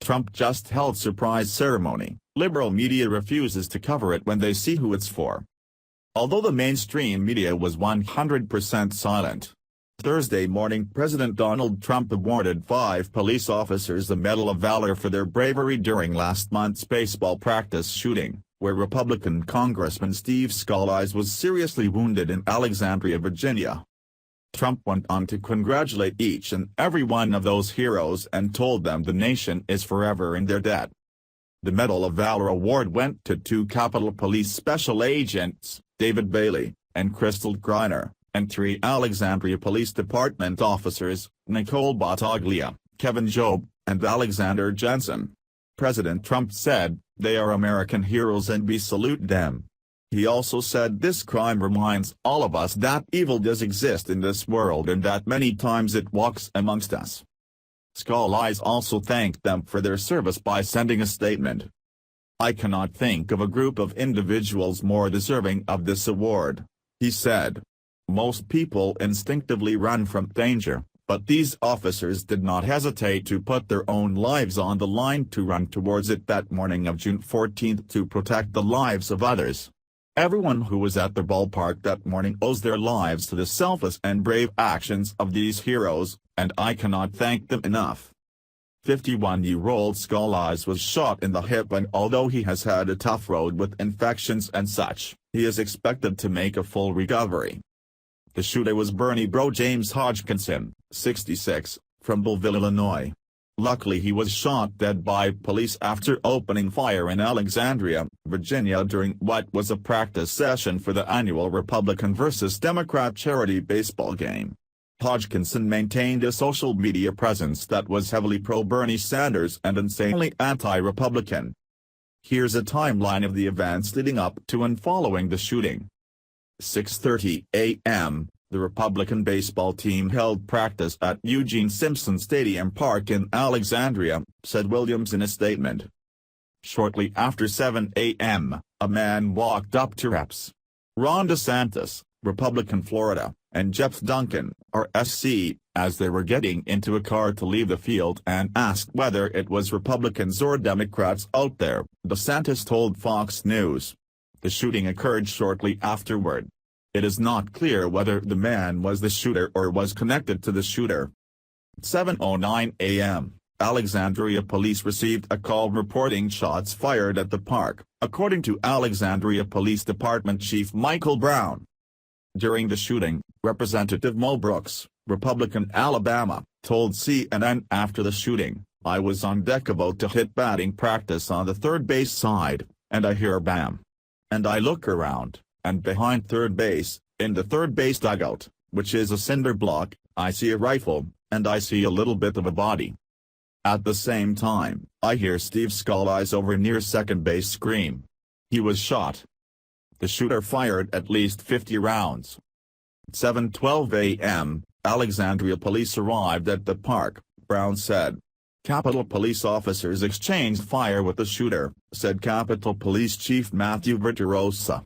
Trump just held surprise ceremony, liberal media refuses to cover it when they see who it's for. Although the mainstream media was 100% silent. Thursday morning President Donald Trump awarded 5 police officers the Medal of Valor for their bravery during last month's baseball practice shooting, where Republican Congressman Steve Scalise was seriously wounded in Alexandria, Virginia. Trump went on to congratulate each and every one of those heroes and told them the nation is forever in their debt. The Medal of Valor award went to 2 Capitol Police Special Agents, David Bailey and Crystal Griner, and 3 Alexandria Police Department officers, Nicole Battaglia, Kevin Jobe, and Alexander Jensen. President Trump said, "They are American heroes and we salute them." He also said this crime reminds all of us that evil does exist in this world and that many times it walks amongst us. Scalise also thanked them for their service by sending a statement. "I cannot think of a group of individuals more deserving of this award," he said. "Most people instinctively run from danger, but these officers did not hesitate to put their own lives on the line to run towards it that morning of June 14 to protect the lives of others. Everyone who was at the ballpark that morning owes their lives to the selfless and brave actions of these heroes, and I cannot thank them enough." 51-year-old Scalise was shot in the hip, and although he has had a tough road with infections and such, he is expected to make a full recovery. The shooter was Bernie Bro James Hodgkinson, 66, from Belleville, Illinois. Luckily he was shot dead by police after opening fire in Alexandria, Virginia during what was a practice session for the annual Republican versus Democrat charity baseball game. Hodgkinson maintained a social media presence that was heavily pro-Bernie Sanders and insanely anti-Republican. Here's a timeline of the events leading up to and following the shooting. 6:30 a.m., the Republican baseball team held practice at Eugene Simpson Stadium Park in Alexandria, said Williams in a statement. Shortly after 7 a.m., a man walked up to Reps. Ron DeSantis, Republican Florida, and Jeff Duncan, RSC, as they were getting into a car to leave the field and asked whether it was Republicans or Democrats out there, DeSantis told Fox News. The shooting occurred shortly afterward. It is not clear whether the man was the shooter or was connected to the shooter. 7:09 a.m., Alexandria police received a call reporting shots fired at the park, according to Alexandria Police Department Chief Michael Brown. During the shooting, Representative Mo Brooks, Republican Alabama, told CNN after the shooting, "I was on deck about to hit batting practice on the third base side, and I hear bam. And I look around, and behind third base, in the third base dugout, which is a cinder block, I see a rifle, and I see a little bit of a body. At the same time, I hear Steve Scalise over near second base scream. He was shot." The shooter fired at least 50 rounds. 7:12 a.m., Alexandria police arrived at the park, Brown said. Capitol police officers exchanged fire with the shooter, said Capitol Police Chief Matthew Verterosa.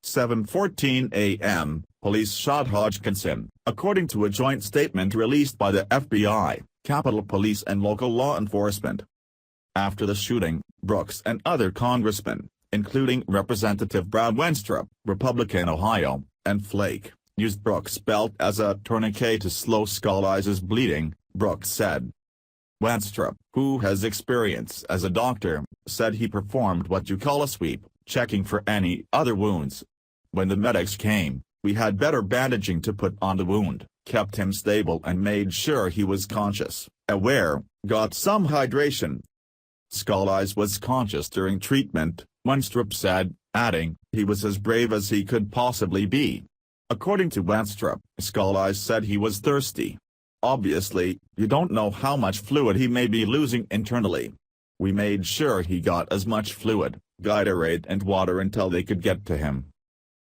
7:14 a.m., police shot Hodgkinson, according to a joint statement released by the FBI, Capitol Police and local law enforcement. After the shooting, Brooks and other congressmen, including Representative Brad Wenstrup, Republican Ohio, and Flake, used Brooks' belt as a tourniquet to slow Scalise's bleeding, Brooks said. Wenstrup, who has experience as a doctor, said he performed what you call a sweep, checking for any other wounds. When the medics came, we had better bandaging to put on the wound, kept him stable and made sure he was conscious, aware, got some hydration. Scalise was conscious during treatment, Wenstrup said, adding, he was as brave as he could possibly be. According to Wenstrup, Scalise said he was thirsty. Obviously, you don't know how much fluid he may be losing internally. We made sure he got as much fluid, Gatorade and water until they could get to him.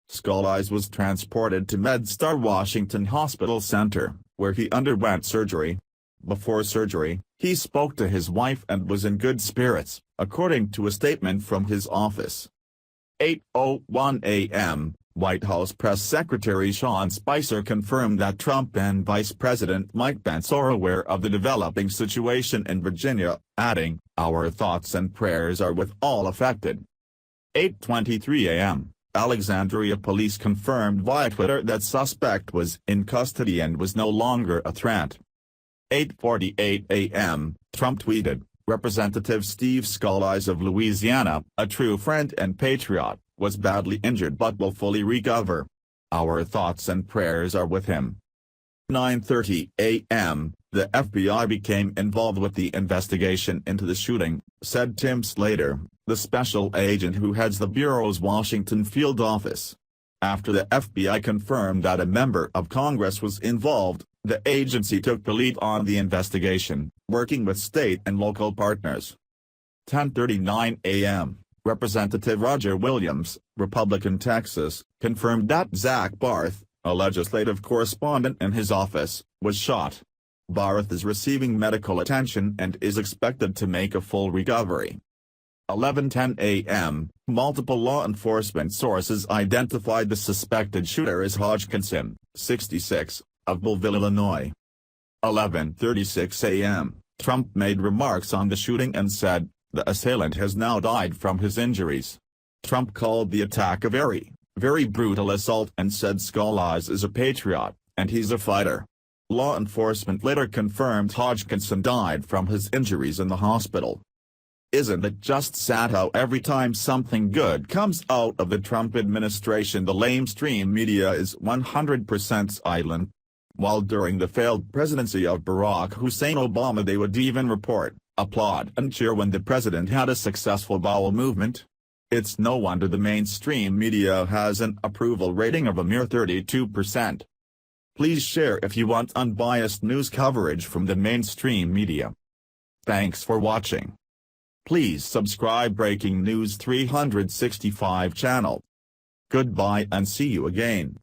Scalise was transported to MedStar Washington Hospital Center, where he underwent surgery. Before surgery, he spoke to his wife and was in good spirits, according to a statement from his office. 8:01 a.m., White House Press Secretary Sean Spicer confirmed that Trump and Vice President Mike Pence are aware of the developing situation in Virginia, adding, "Our thoughts and prayers are with all affected." 8:23 a.m. Alexandria police confirmed via Twitter that suspect was in custody and was no longer a threat. 8:48 a.m., Trump tweeted, "Representative Steve Scalise of Louisiana, a true friend and patriot, was badly injured but will fully recover. Our thoughts and prayers are with him." 9:30 a.m., the FBI became involved with the investigation into the shooting, said Tim Slater, the special agent who heads the Bureau's Washington field office. After the FBI confirmed that a member of Congress was involved, the agency took the lead on the investigation, working with state and local partners. 10:39 a.m., Representative Roger Williams, Republican Texas, confirmed that Zach Barth, a legislative correspondent in his office, was shot. Barth is receiving medical attention and is expected to make a full recovery. 11:10 a.m., multiple law enforcement sources identified the suspected shooter as Hodgkinson, 66, of Belleville, Illinois. 11:36 a.m., Trump made remarks on the shooting and said, "The assailant has now died from his injuries." Trump called the attack a very brutal assault and said Scalise is a patriot, and he's a fighter. Law enforcement later confirmed Hodgkinson died from his injuries in the hospital. Isn't it just sad how every time something good comes out of the Trump administration the lamestream media is 100% silent? While during the failed presidency of Barack Hussein Obama they would even report, applaud and cheer when the president had a successful bowel movement. It's no wonder the mainstream media has an approval rating of a mere 32%. Please share if you want unbiased news coverage from the mainstream media. Thanks for watching. Please subscribe Breaking News 365 channel. Goodbye and see you again.